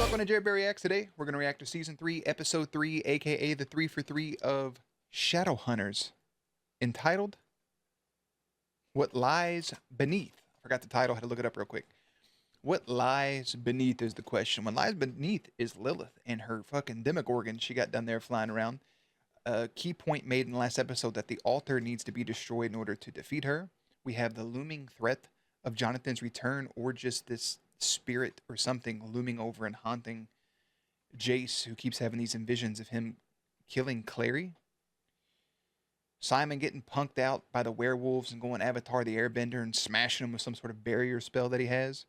Welcome to Jared Reacts. Today, we're going to react to Season 3, Episode 3, aka the 3 for 3 of Shadowhunters, entitled What Lies Beneath. I forgot the title, had to look it up real quick. What lies beneath is the question. What lies beneath is Lilith and her fucking Demogorgon she got done there flying around. A key point made in the last episode that the altar needs to be destroyed in order to defeat her. We have the looming threat of Jonathan's return, or just this spirit or something looming over and haunting Jace, who keeps having these visions of him killing Clary. Simon getting punked out by the werewolves and going Avatar the Airbender and smashing him with some sort of barrier spell that he has.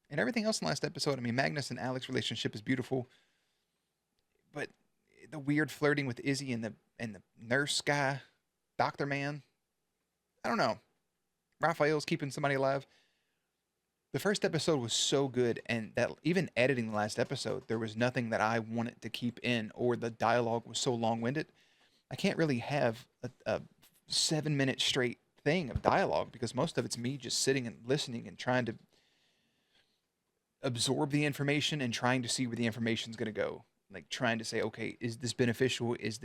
And everything else in the last episode. I mean, Magnus and Alex's relationship is beautiful, but the weird flirting with Izzy and the nurse guy, doctor man, I don't know. Raphael's keeping somebody alive. The first episode was so good, and that even editing the last episode, there was nothing that I wanted to keep in, or the dialogue was so long-winded. I can't really have a 7-minute straight thing of dialogue, because most of it's me just sitting and listening and trying to absorb the information and trying to see where the information's going to go. Like trying to say, okay, is this beneficial? Does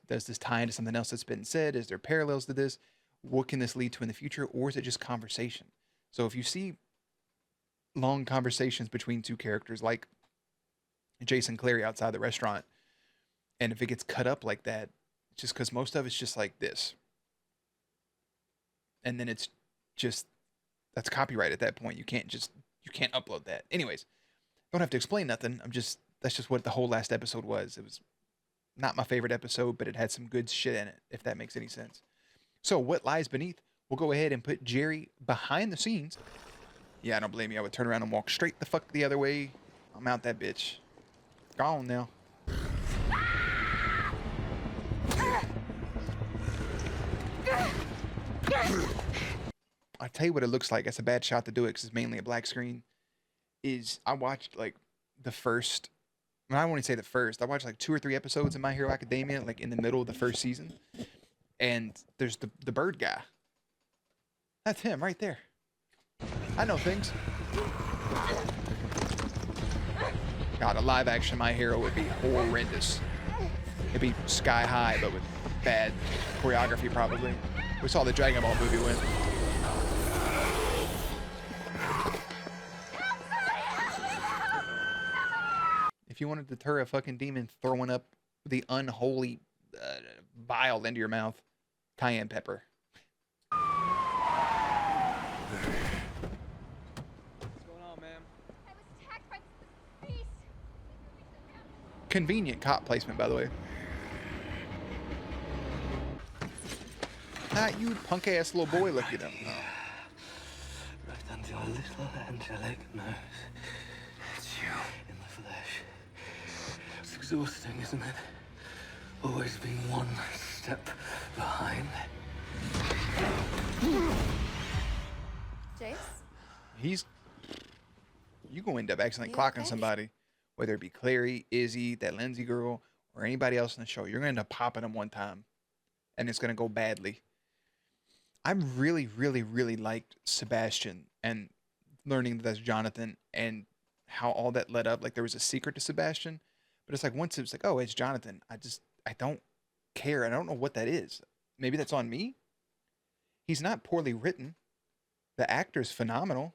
this tie into something else that's been said? Is there parallels to this? What can this lead to in the future? Or is it just conversation? So if you see long conversations between two characters like Jace and Clary outside the restaurant, and if it gets cut up like that, just because most of it's just like this, and then it's just, that's copyright at that point. You can't upload that. Anyways, don't have to explain nothing. That's just what the whole last episode was. It was not my favorite episode, but it had some good shit in it, if that makes any sense. So what lies beneath? We'll go ahead and put Jerry behind the scenes. Yeah, don't blame me. I would turn around and walk straight the fuck the other way. I'm out that bitch. Gone now. I tell you what it looks like. It's a bad shot to do it because it's mainly a black screen. I watched like the first, I won't even say the first. I watched like 2 or 3 episodes of My Hero Academia, like in the middle of the first season. And there's the bird guy. That's him right there. I know things. God, a live action My Hero would be horrendous. It'd be sky high, but with bad choreography probably. We saw the Dragon Ball movie win. If you want to deter a fucking demon throwing up the unholy bile into your mouth, cayenne pepper. Convenient cop placement, by the way. Ah, you punk ass little boy, look at him. Oh. Right under your little angelic nose. It's you in the flesh. It's exhausting, isn't it? Always being one step behind. Jace? You gonna end up accidentally clocking somebody. Whether it be Clary, Izzy, that Lindsay girl, or anybody else in the show. You're going to end up popping them one time. And it's going to go badly. I really, really, really liked Sebastian. And learning that that's Jonathan. And how all that led up. Like there was a secret to Sebastian. But it's like once it was like, oh, it's Jonathan. I don't care. I don't know what that is. Maybe that's on me. He's not poorly written. The actor's phenomenal.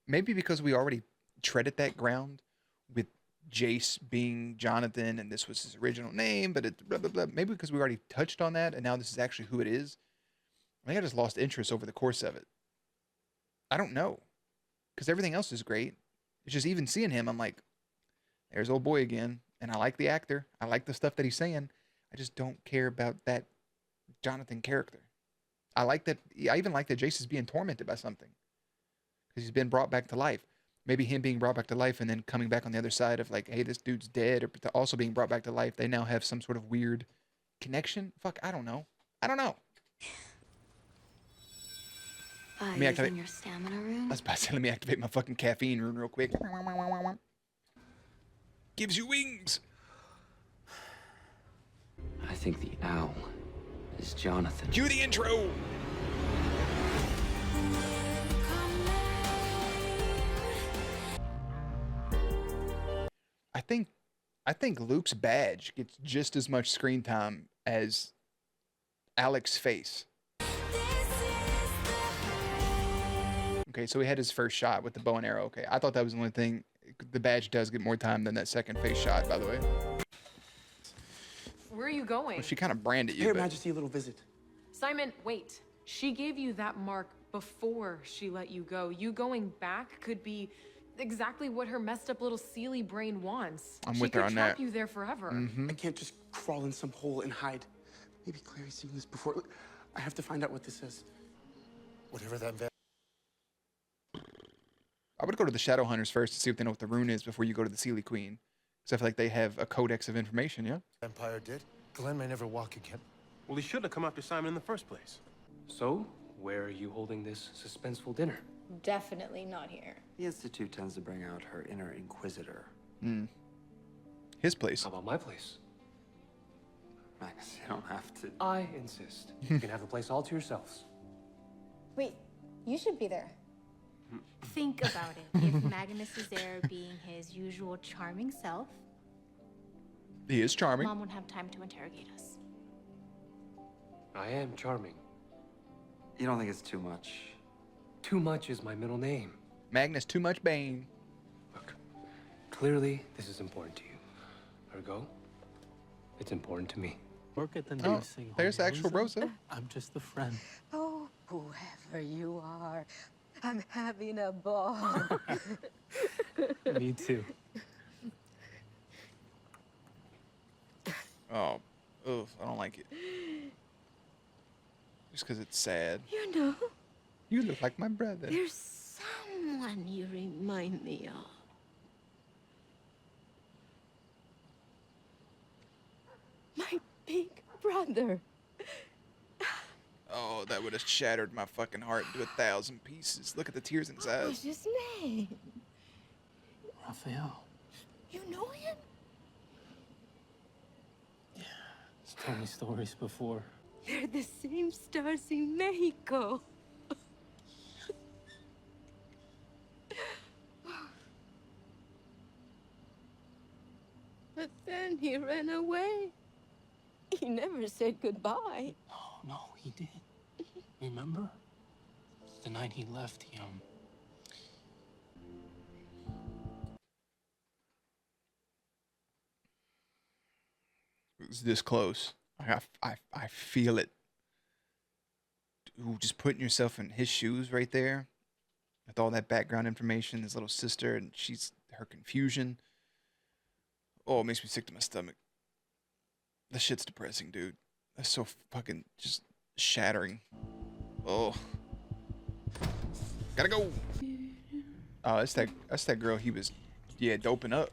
Maybe because we already treaded that ground with Jace being Jonathan and this was his original name, but it blah blah blah. Maybe because we already touched on that and now this is actually who it is. I think I just lost interest over the course of it. I don't know, because everything else is great. It's just even seeing him, I'm like, there's old boy again, and I like the actor. I like the stuff that he's saying. I just don't care about that Jonathan character. I even like that Jace is being tormented by something because he's been brought back to life. Maybe him being brought back to life and then coming back on the other side of like, hey, this dude's dead, or also being brought back to life. They now have some sort of weird connection. Fuck, I don't know. Let me activate your stamina rune. I was about to say, let me activate my fucking caffeine rune real quick. Gives you wings. I think the owl is Jonathan. Cue the intro. I think Luke's badge gets just as much screen time as Alec's face. Okay, so he had his first shot with the bow and arrow. Okay, I thought that was the only thing. The badge does get more time than that second face shot, by the way. Where are you going? Well, she kind of branded you. Your But Majesty, a little visit. Simon, wait. She gave you that mark before she let you go. You going back could be exactly what her messed up little Sealy brain wants. I'm with her on She could that. trap you there forever. I can't just crawl in some hole and hide. Maybe Clary's seen this before. Look, I have to find out what this is. Whatever that I would go to the Shadowhunters first to see if they know what the rune is before you go to the Sealy Queen. Because I feel like they have a codex of information, yeah? vampire did, Glenn may never walk again. Well, he shouldn't have come after Simon in the first place. So, where are you holding this suspenseful dinner? Definitely not here. The Institute tends to bring out her inner inquisitor. His place. How about my place? Max, you don't have to. I insist. You can have the place all to yourselves. Wait, you should be there. Think about it. If Magnus is there being his usual charming self, He is charming. Mom won't have time to interrogate us. I am charming. You don't think it's too much? Too much is my middle name. Magnus, too much Bane. Look, clearly this is important to you. Ergo, it's important to me. Work at the Oh, nursing home. there's the actual Rosa. Rosa. I'm just the friend. Oh, whoever you are, I'm having a ball. Me too. Oh, oof, I don't like it. Just because it's sad. You know, You look like my brother. there's someone you remind me of. My big brother. Oh, that would have shattered my fucking heart into 1,000 pieces. Look at the tears in his eyes. What's his name? Raphael. You know him? He's told me stories before. They're the same stars in Mexico. But then he ran away. He never said goodbye. No, he did. Remember? The night he left, he, It was this close. I feel it. Ooh, just putting yourself in his shoes right there, with all that background information, his little sister, and her confusion. Oh, it makes me sick to my stomach. That shit's depressing, dude. That's so fucking just shattering. Oh, gotta go. Oh, that's that girl. He was, yeah, doping up.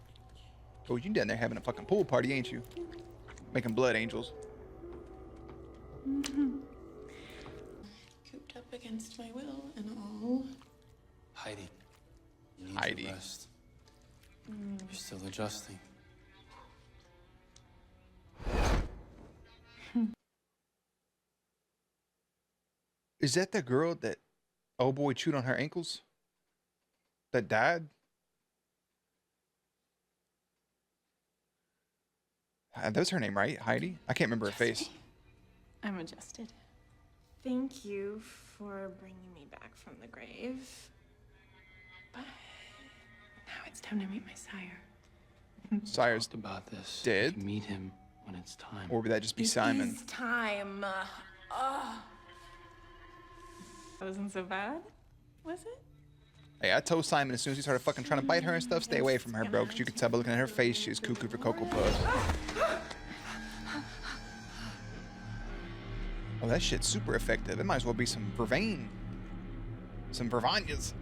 Oh, you down there having a fucking pool party, ain't you? Making blood angels. Cooped up against my will and all. Heidi. You need Heidi. to rest. You're still adjusting. Is that the girl that old boy chewed on her ankles? That died? That was her name, right? Heidi? I can't remember her face. I'm adjusted. Thank you for bringing me back from the grave. But now it's time to meet my sire. Sire's Talked about this. dead? You meet him when it's time. Or would that just be Simon? It's time. That wasn't so bad, was it? Hey, I told Simon as soon as he started fucking trying to bite her and stuff, stay away from her, bro, because you could tell by looking at her face she was cuckoo for Cocoa Puffs. Oh, that shit's super effective. It might as well be some vervain. Some vervanias.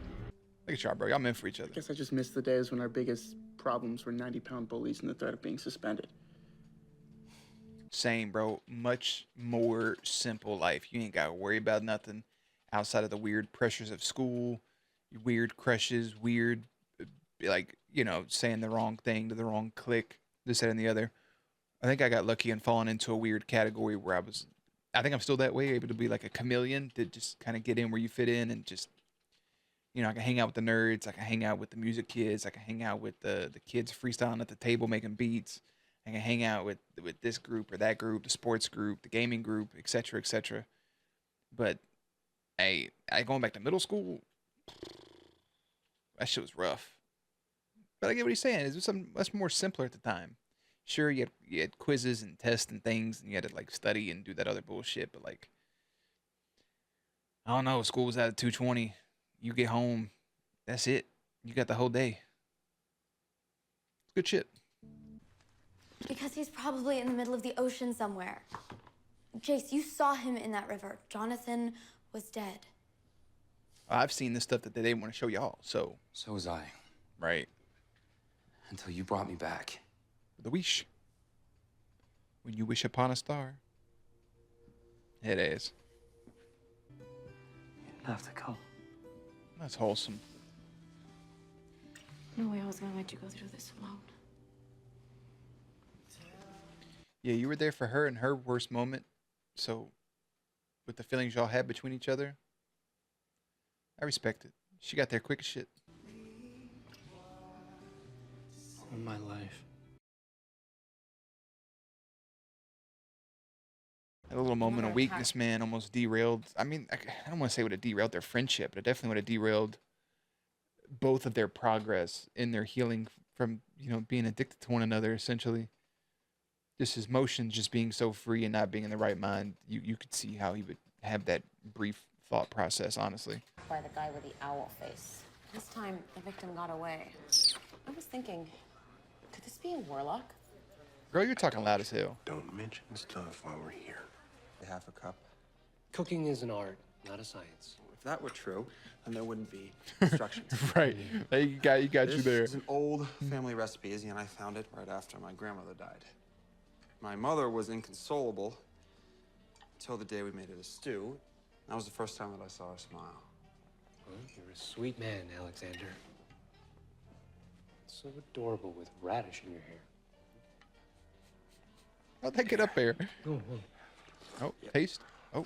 Look at y'all, bro. Y'all meant for each other. I guess I just missed the days when our biggest problems were 90-pound bullies and the threat of being suspended. Same, bro. Much more simple life. You ain't got to worry about nothing outside of the weird pressures of school, weird crushes, weird, like, you know, saying the wrong thing to the wrong clique, this, that, and the other. I think I got lucky and fallen into a weird category where I think I'm still that way, able to be like a chameleon to just kind of get in where you fit in and just You know, I can hang out with the nerds. I can hang out with the music kids. I can hang out with the kids freestyling at the table making beats. I can hang out with this group or that group, the sports group, the gaming group, etc., etc. But I going back to middle school, that shit was rough. But I get what he's saying. It was something much more simpler at the time. Sure, you had quizzes and tests and things, and you had to like study and do that other bullshit. But like, I don't know. School was out at 2:20. You get home, that's it. You got the whole day. Good shit. Because he's probably in the middle of the ocean somewhere. Jace, you saw him in that river. Jonathan was dead. I've seen the stuff that they didn't want to show y'all. So was I. right, Until you brought me back. the wish. When you wish upon a star, it is. You didn't have to come. That's wholesome. No way I was gonna let you go through this alone. Yeah, you were there for her in her worst moment. So, with the feelings y'all had between each other, I respect it. She got there quick as shit. All my life. A little moment of weakness, man, almost derailed. I mean, I don't want to say it would have derailed their friendship, but it definitely would have derailed both of their progress in their healing from, you know, being addicted to one another, essentially. Just his motions just being so free and not being in the right mind, you could see how he would have that brief thought process, honestly. By the guy with the owl face. This time, the victim got away. I was thinking, could this be a warlock? Girl, you're talking loud as hell. Don't mention stuff while we're here. Half a cup. Cooking is an art, not a science. If that were true, then there wouldn't be instructions. Right. You got you there. This is an old family recipe, and I found it right after my grandmother died. My mother was inconsolable until the day we made it a stew. That was the first time that I saw her smile. Well, you're a sweet man, Alexander. So adorable with radish in your hair. How'd that get up there? Oh, taste. Oh,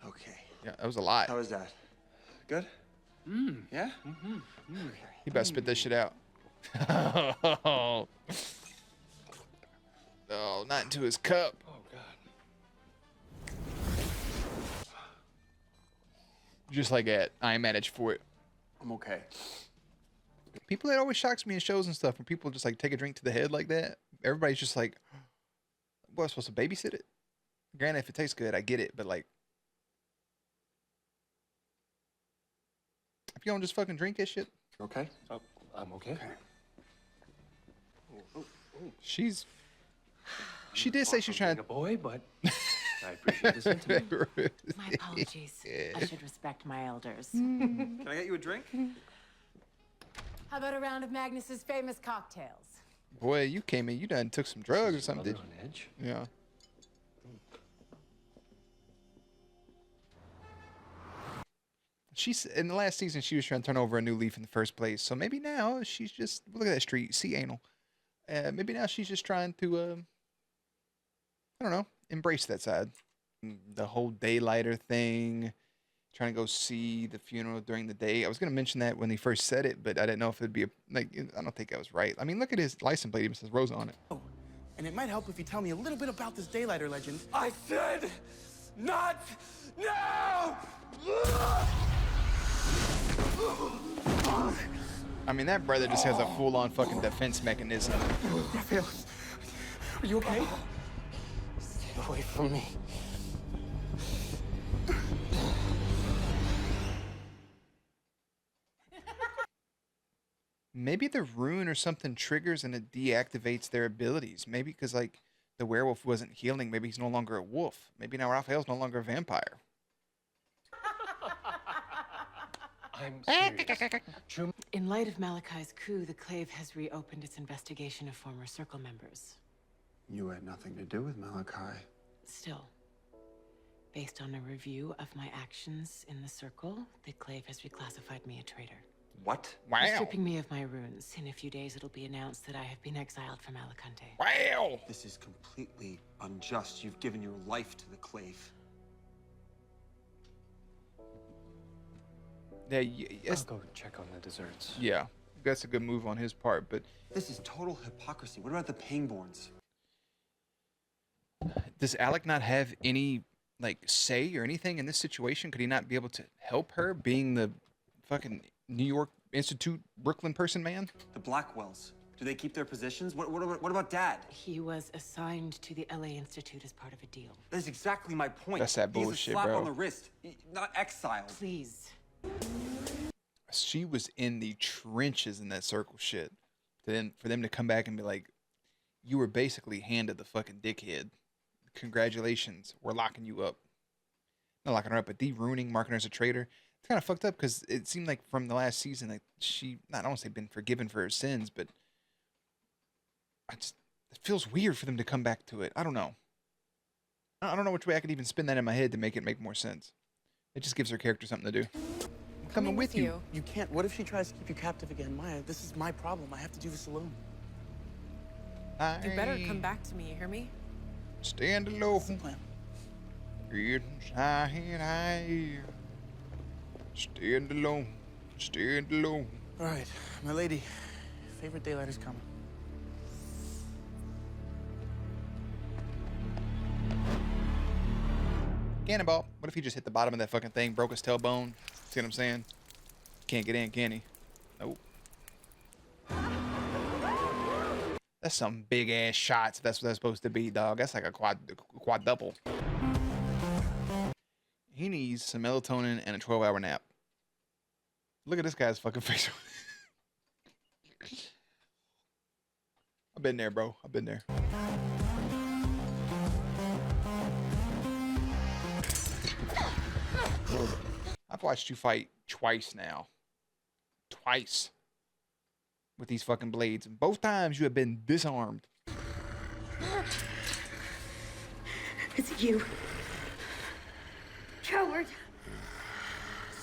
Okay. yeah, that was a lot. How was that? Good? Yeah? He better spit that shit out. Oh, not into his cup. Oh, God. Just like that, I managed for it. I'm okay. People, it always shocks me in shows and stuff when people just like take a drink to the head like that. Everybody's just like, "What, I'm supposed to babysit it?" Granted, if it tastes good, I get it, but like, if you don't just fucking drink that shit, Okay? Oh, I'm okay. she did say she's trying Being a boy, but I appreciate the sentiment. My apologies. I should respect my elders. Can I get you a drink? How about a round of Magnus's famous cocktails? Boy, you came in, you done took some drugs or something, did Mother you? on edge. Yeah. She's in the last season. She was trying to turn over a new leaf in the first place. So maybe now she's just look at that street, see anal. Maybe now she's just trying to, I don't know, embrace that side. The whole daylighter thing, trying to go see the funeral during the day. I was gonna mention that when he first said it, but I didn't know if it'd be I don't think I was right. I mean, look at his license plate. It says Rosa on it. Oh, and it might help if you tell me a little bit about this Daylighter legend. I said not now! I mean, that brother just has a full-on fucking defense mechanism. Raphael, are you okay? Stay away from me. Maybe the rune or something triggers and it deactivates their abilities. Maybe because like the werewolf wasn't healing. Maybe he's no longer a wolf. Maybe now Raphael's no longer a vampire. I'm serious. True. In light of Malachi's coup, the Clave has reopened its investigation of former Circle members. You had nothing to do with Malachi. Still, based on a review of my actions in the Circle, the Clave has reclassified me a traitor. What? They're stripping me of my runes. In a few days, it'll be announced that I have been exiled from Alicante. Wow! This is completely unjust. You've given your life to the Clave. Yeah, I'll go check on the desserts. yeah, that's a good move on his part. But This is total hypocrisy. What about the Pangborns? does Alec not have any like say or anything in this situation? Could he not be able to help her, being the fucking New York Institute Brooklyn person, man? The Blackwells. Do they keep their positions? What about Dad? He was assigned to the LA Institute as part of a deal. That's exactly my point. That's that He's bullshit, a slap bro. on the wrist, not exiled. Please. She was in the trenches in that circle shit. Then for them to come back and be like, you were basically handed the fucking dickhead. Congratulations, we're locking you up. Not locking her up, but de-ruining, marking her as a traitor. It's kind of fucked up because it seemed like from the last season, like she, not I don't want to say been forgiven for her sins, but it feels weird for them to come back to it. I don't know. I don't know which way I could even spin that in my head to make it make more sense. It just gives her character something to do. I'm coming with you. You can't. What if she tries to keep you captive again? Maya, this is my problem. I have to do this alone. You better come back to me, you hear me? Stand low. Plan. Stand alone. Stand alone. All right, my lady. Favorite daylight is coming. Cannonball. What if he just hit the bottom of that fucking thing, broke his tailbone? See what I'm saying? Can't get in, can he? Nope. That's some big ass shots. That's what that's supposed to be, dog. That's like a quadruple. He needs some melatonin and a 12-hour nap. Look at this guy's fucking face. I've been there, bro. I've been there. I've watched you fight twice now. Twice. With these fucking blades. And both times you have been disarmed. It's you. Coward.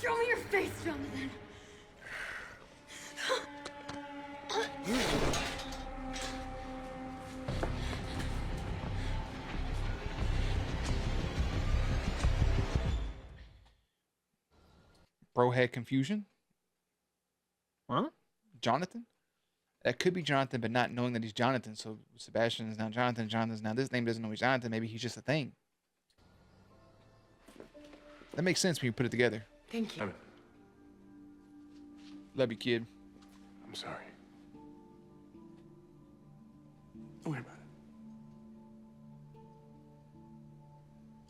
Show me your face, Jonathan. Bro had confusion. Huh? Jonathan? That could be Jonathan, but not knowing that he's Jonathan. So Sebastian is now Jonathan. Jonathan's now this name. Doesn't know he's Jonathan. Maybe he's just a thing. That makes sense when you put it together. Thank you. Love you, kid. I'm sorry. Don't worry about it.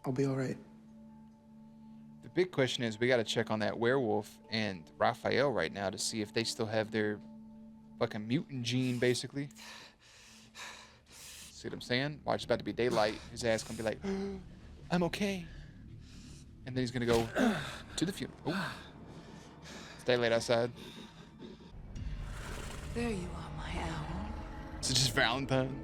I'll be all right. The big question is we got to check on that werewolf and Raphael right now to see if they still have their fucking mutant gene, basically. See what I'm saying? Watch, it's about to be daylight. His ass gonna be like, I'm okay. And then he's gonna go to the funeral. Ooh. It's daylight outside. There you are, my owl. Is it just Valentine?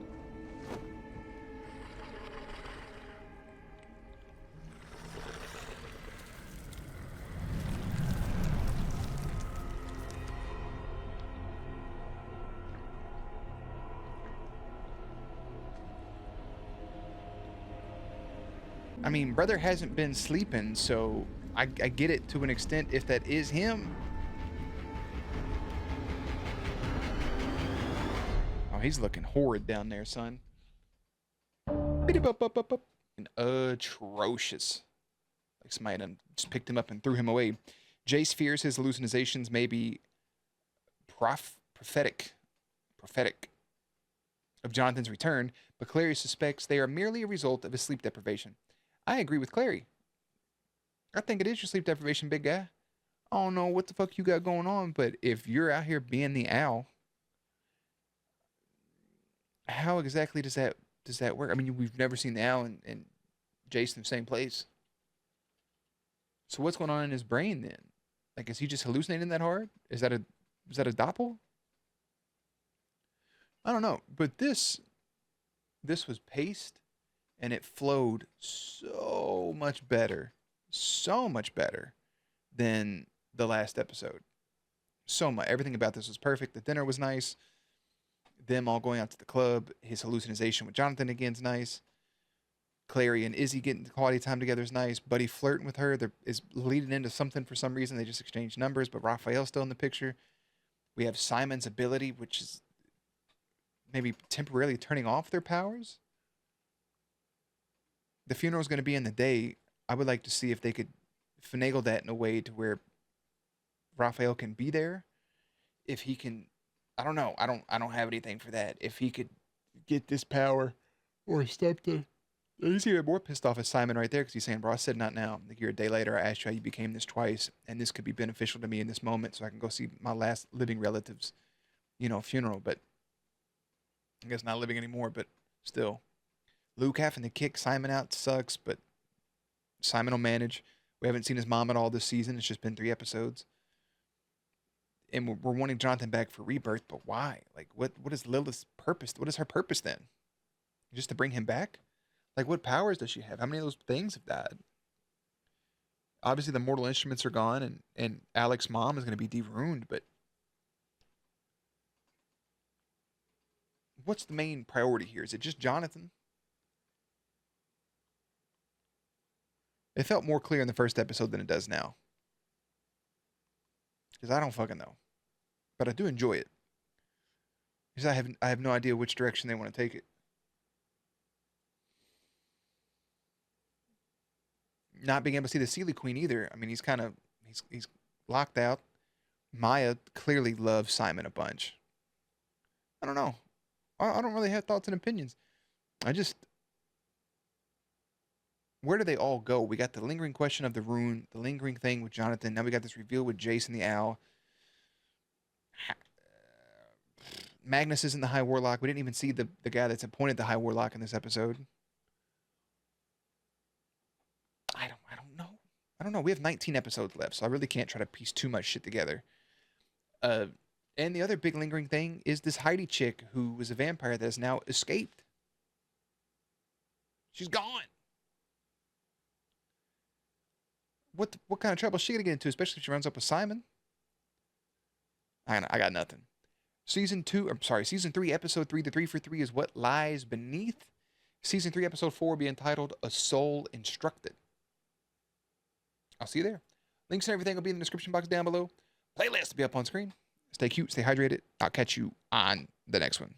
I mean, brother hasn't been sleeping, so I get it to an extent if that is him. Oh, he's looking horrid down there, son. And atrocious. Like somebody done just picked him up and threw him away. Jace fears his hallucinations may be prophetic of Jonathan's return, but Clary suspects they are merely a result of his sleep deprivation. I agree with Clary. I think it is your sleep deprivation, big guy. I don't know what the fuck you got going on, but if you're out here being the owl, how exactly does that work? I mean, we've never seen the owl and Jace in the same place. So what's going on in his brain then? Like, is he just hallucinating that hard? Is that a doppel? I don't know, but this was paced and it flowed so much better than the last episode. So much. Everything about this was perfect. The dinner was nice. Them all going out to the club. His hallucination with Jonathan again's nice. Clary and Izzy getting quality time together is nice. Buddy flirting with her is leading into something for some reason. They just exchanged numbers, but Raphael's still in the picture. We have Simon's ability, which is maybe temporarily turning off their powers. The funeral is going to be in the day. I would like to see if they could finagle that in a way to where Raphael can be there. If he can, I don't know. I don't have anything for that. If he could get this power or something. He's even more pissed off at Simon right there because he's saying, bro, I said not now. Like, you're a day later. I asked you how you became this twice, and this could be beneficial to me in this moment so I can go see my last living relative's, funeral. But I guess not living anymore, but still. Luke having to kick Simon out sucks, but Simon will manage. We haven't seen his mom at all this season. It's just been 3 episodes. And we're wanting Jonathan back for Rebirth, but why? Like, what is Lilith's purpose? What is her purpose then? Just to bring him back? Like, what powers does she have? How many of those things have died? Obviously, the mortal instruments are gone, and Alex's mom is going to be de-ruined, but what's the main priority here? Is it just Jonathan? It felt more clear in the first episode than it does now. Because I don't fucking know. But I do enjoy it. Because I have no idea which direction they want to take it. Not being able to see the Sealy Queen either. I mean, he's locked out. Maya clearly loves Simon a bunch. I don't know. I don't really have thoughts and opinions. Where do they all go? We got the lingering question of the rune, the lingering thing with Jonathan. Now we got this reveal with Jace and the Owl. Magnus isn't the High Warlock. We didn't even see the guy that's appointed the High Warlock in this episode. I don't know. We have 19 episodes left, so I really can't try to piece too much shit together. And the other big lingering thing is this Heidi chick who was a vampire that has now escaped. She's gone. What kind of trouble is she gonna get into, especially if she runs up with Simon? I got nothing. Season 3, episode 3, the 3 for 3 is What Lies Beneath. Season 3, episode 4 will be entitled A Soul Instructed. I'll see you there. Links and everything will be in the description box down below. Playlist will be up on screen. Stay cute, stay hydrated. I'll catch you on the next one.